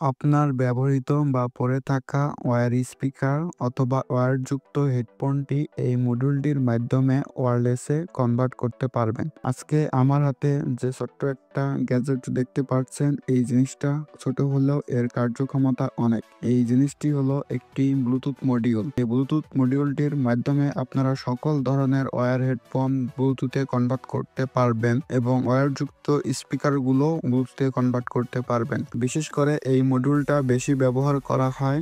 আপনার ব্যবহৃত বা পড়ে থাকা ওয়্যার স্পিকার অথবা ওয়্যারযুক্ত হেডফোনটি এই মডিউলটির মাধ্যমে ওয়্যারলেসে কনভার্ট করতে পারবেন। আজকে আমার হাতে যে ছোট্ট একটা গ্যাজেট দেখতে পাচ্ছেন, এই জিনিসটা ছোট হলেও এর কার্যক্ষমতা অনেক। এই জিনিসটি হলো একটি ব্লুটুথ মডিউল। এই ব্লুটুথ মডিউলটির মাধ্যমে আপনারা সকল ধরনের ওয়্যার হেডফোন ব্লুটুথে কনভার্ট করতে পারবেন এবং ওয়্যারযুক্ত স্পিকারগুলো ব্লুটুথে কনভার্ট করতে পারবেন। বিশেষ করে এই মডিউলটা বেশি ব্যবহার করা হয়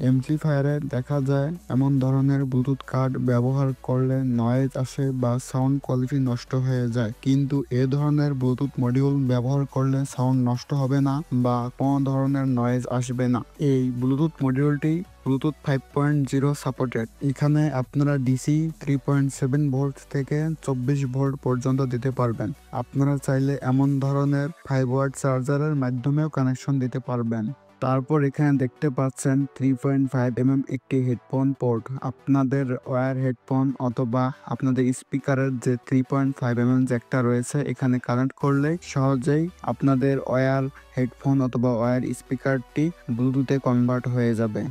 এমপ্লিফায়ারে দেখা যায় এমন ধরনের ব্লুটুথ কার্ড ব্যবহার করলে নয়েজ আসে বা সাউন্ড কোয়ালিটি নষ্ট হয়ে যায়, কিন্তু এ ধরনের ব্লুটুথ মডিউল ব্যবহার করলে সাউন্ড নষ্ট হবে না বা কোনো ধরনের নয়েজ আসবে না। এই ব্লুটুথ মডিউলটি ব্লুটুথ 5.0 সাপোর্টেড। এখানে আপনারা ডিসি 3.7 ভোল্ট থেকে 24 ভোল্ট পর্যন্ত দিতে পারবেন। আপনারা চাইলে এমন ধরনের 5 ওয়াট চার্জারের মাধ্যমেও কানেকশন দিতে পারবেন। তারপর এখানে দেখতে পাচ্ছেন 3.5 একটি হেডফোন পোর্ট। আপনাদের ওয়্যার হেডফোন অথবা আপনাদের স্পিকারের যে 3.5 জ্যাকটা রয়েছে, এখানে কানেক্ট করলে সহজেই আপনাদের ওয়্যার হেডফোন অথবা ওয়্যার স্পিকারটি ব্লুটুথে কনভার্ট হয়ে যাবে।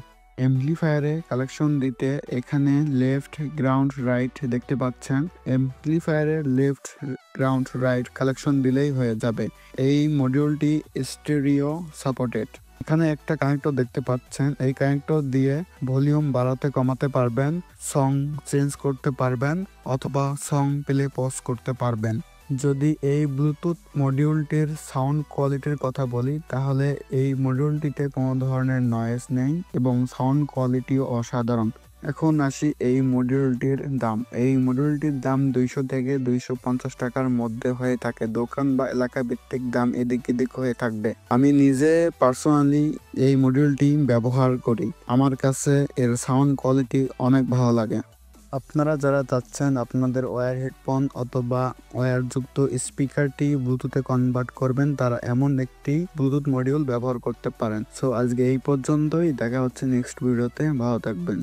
এমপ্লিফায়ারে কালেকশন দিতে এখানে লেফট, গ্রাউন্ড, রাইট দেখতে পাচ্ছেন। এমপ্লিফায়ারের লেফট, গ্রাউন্ড, রাইট কালেকশন দিলেই হয়ে যাবে। এই মডিউলটি স্টেরিও সাপোর্টেড। এখানে একটা কানেক্টর দেখতে পাচ্ছেন। এই কানেক্টর দিয়ে ভলিউম বাড়াতে কমাতে পারবেন, সং চেঞ্জ করতে পারবেন অথবা সং প্লে পজ করতে পারবেন। যদি এই ব্লুটুথ মডিউলটির সাউন্ড কোয়ালিটির কথা বলি, তাহলে এই মডিউলটিতে কোনো ধরনের নয়েজ নেই এবং সাউন্ড কোয়ালিটিও অসাধারণ। এখন আসি এই মডিউলটির দাম। এই মডিউলটির দাম 200 থেকে 250 টাকার মধ্যে হয়ে থাকে। দোকান বা এলাকা ভিত্তিক দাম এদিক এদিক হয়ে থাকবে। আমি নিজে পার্সোনালি এই মডিউলটি ব্যবহার করি। আমার কাছে এর সাউন্ড কোয়ালিটি অনেক ভালো লাগে। আপনারা যারা চাচ্ছেন আপনাদের ওয়্যার হেডফোন অথবা ওয়্যারযুক্ত স্পিকারটি ব্লুটুথে কনভার্ট করবেন, তারা এমন একটি ব্লুটুথ মডিউল ব্যবহার করতে পারেন। সো আজকে এই পর্যন্তই। দেখা হচ্ছে নেক্সট ভিডিওতে। ভালো থাকবেন।